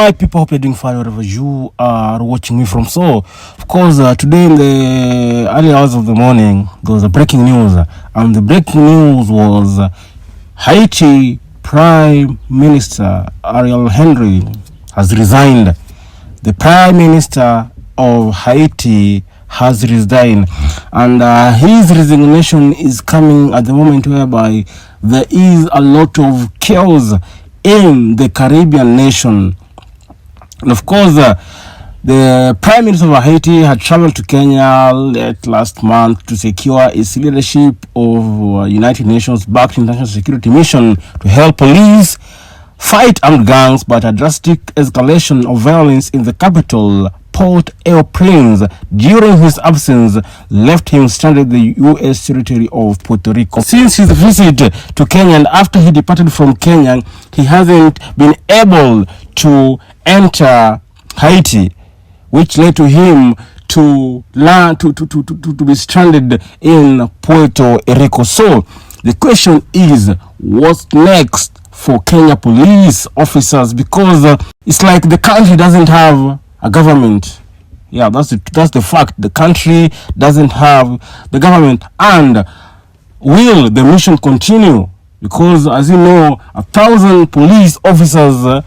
My people, hope you're doing fine wherever you are watching me from. So, of course, today in the early hours of the morning, there was a breaking news. And the breaking news was Haiti Prime Minister Ariel Henry has resigned. The Prime Minister of Haiti has resigned. And his resignation is coming at the moment whereby there is a lot of chaos in the Caribbean nation. And of course, the Prime Minister of Haiti had traveled to Kenya last month to secure its leadership of United Nations backed international security mission to help police fight armed gangs, but a drastic escalation of violence in the capital, Port-au-Prince, during his absence left him stranded in the U.S. territory of Puerto Rico. Since his visit to Kenya and after he departed from Kenya, he hasn't been able to enter Haiti, which led to him to be stranded in Puerto Rico. So the question is, what's next for Kenya police officers? Because it's like the country doesn't have a government. Yeah, that's the fact. The country doesn't have the government. And will the mission continue? Because as you know, 1,000 police officers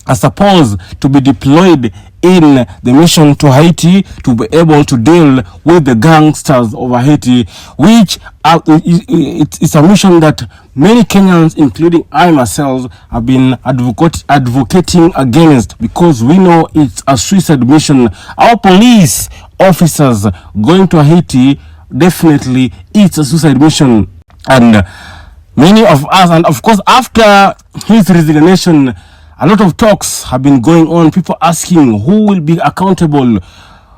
are supposed to be deployed in the mission to Haiti to be able to deal with the gangsters of Haiti, which it's a mission that many Kenyans, including I myself, have been advocating against, because we know it's a suicide mission. Our police officers going to Haiti, definitely it's a suicide mission. And many of us, and of course after his resignation, a lot of talks have been going on. People asking who will be accountable.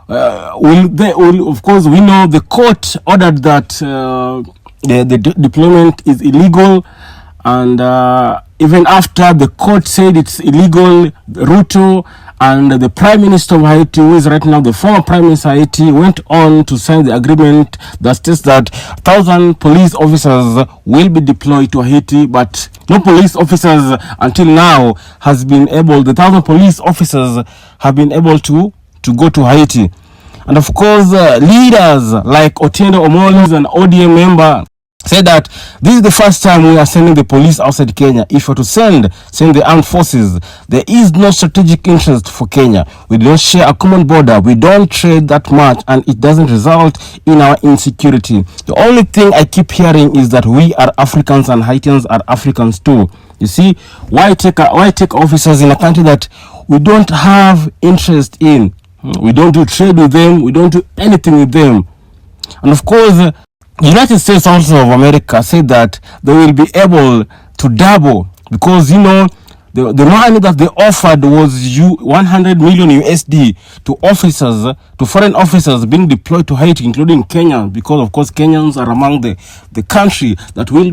Of course, we know the court ordered that the deployment is illegal, and even after the court said it's illegal, Ruto and the Prime Minister of Haiti, who is right now the former Prime Minister of Haiti, went on to sign the agreement that states that 1,000 police officers will be deployed to Haiti, but no police officers until now has been able, the 1,000 police officers have been able to go to Haiti. And of course, leaders like Otieno Omolo, an ODM member, said that this is the first time we are sending the police outside Kenya. If we're to send the armed forces, there is no strategic interest for Kenya. We don't share a common border. We don't trade that much, and it doesn't result in our insecurity. The only thing I keep hearing is that we are Africans and Haitians are Africans too. You see, why take officers in a country that we don't have interest in? We don't do trade with them. We don't do anything with them. And of course, United States also of America said that they will be able to double, because you know the money that they offered was 100 million USD to officers, to foreign officers being deployed to Haiti, including Kenyans, because of course Kenyans are among the country that will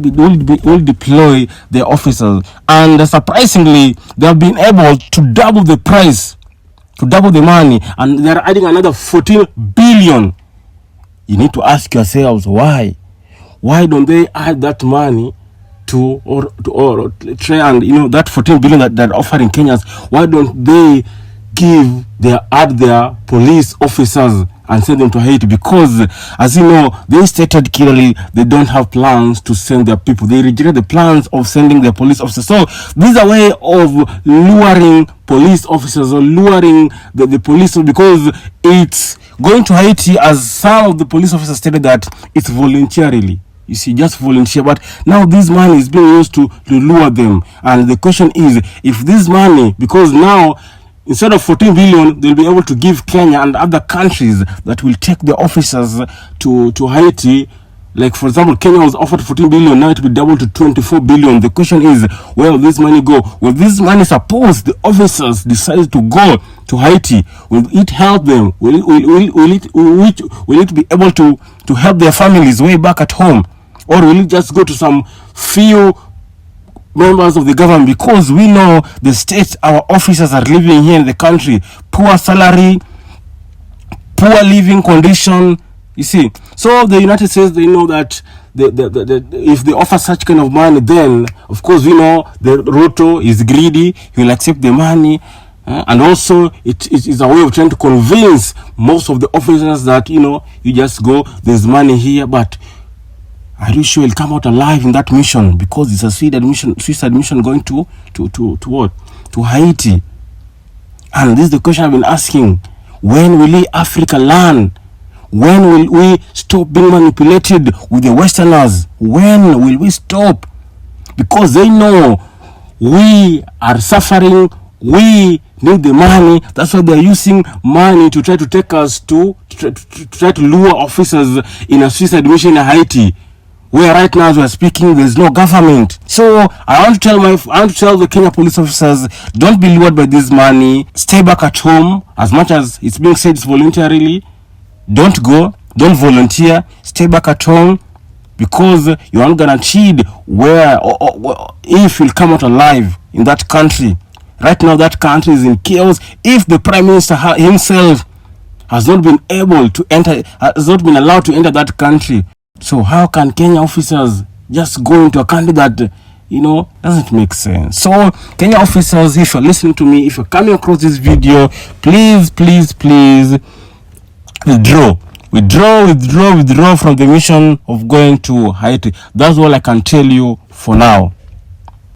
deploy their officers. And surprisingly, they have been able to double the price, to double the money, and they are adding another 14 billion. You need to ask yourselves why. Why don't they add that money to try and, you know, that 14 billion that they're offering Kenyans? Why don't they add their police officers and send them to Haiti? Because as you know, they stated clearly they don't have plans to send their people. They rejected the plans of sending their police officers. So this is a way of luring police officers, or luring the police, because it's going to Haiti, as some of the police officers stated that it's voluntarily. You see, just volunteer. But now this money is being used to lure them. And the question is, if this money, because now instead of 14 billion, they'll be able to give Kenya and other countries that will take the officers to Haiti. Like, for example, Kenya was offered 14 billion, now it will be doubled to 24 billion. The question is, where will this money go? Will this money, suppose the officers decide to go to Haiti, will it help them? Will it be able to help their families way back at home? Or will it just go to some few members of the government? Because we know the state our officers are living here in the country, poor salary, poor living condition, you see. So the United States, they know that if they offer such kind of money, then of course we know the Ruto is greedy. He will accept the money. And also it is a way of trying to convince most of the officers that, you know, you just go, there's money here, but are you sure you'll come out alive in that mission? Because it's a suicide mission going to what? To Haiti. And this is the question I've been asking. When will Africa learn? When will we stop being manipulated with the Westerners? When will we stop? Because they know we are suffering, we need the money. That's why they're using money to try to take us to try to lure officers in a suicide mission in Haiti, where right now as we're speaking there's no government. So I want to tell the Kenya police officers, don't be lured by this money. Stay back at home. As much as it's being said it's voluntarily, don't go, don't volunteer, stay back at home, because you aren't guaranteed where or if you'll come out alive in that country. Right now that country is in chaos. If the Prime Minister himself has not been able to enter, has not been allowed to enter that country, so how can Kenya officers just go into a country that, you know, doesn't make sense? So Kenya officers, if you're listening to me, if you're coming across this video, please withdraw from the mission of going to Haiti. That's all I can tell you for now.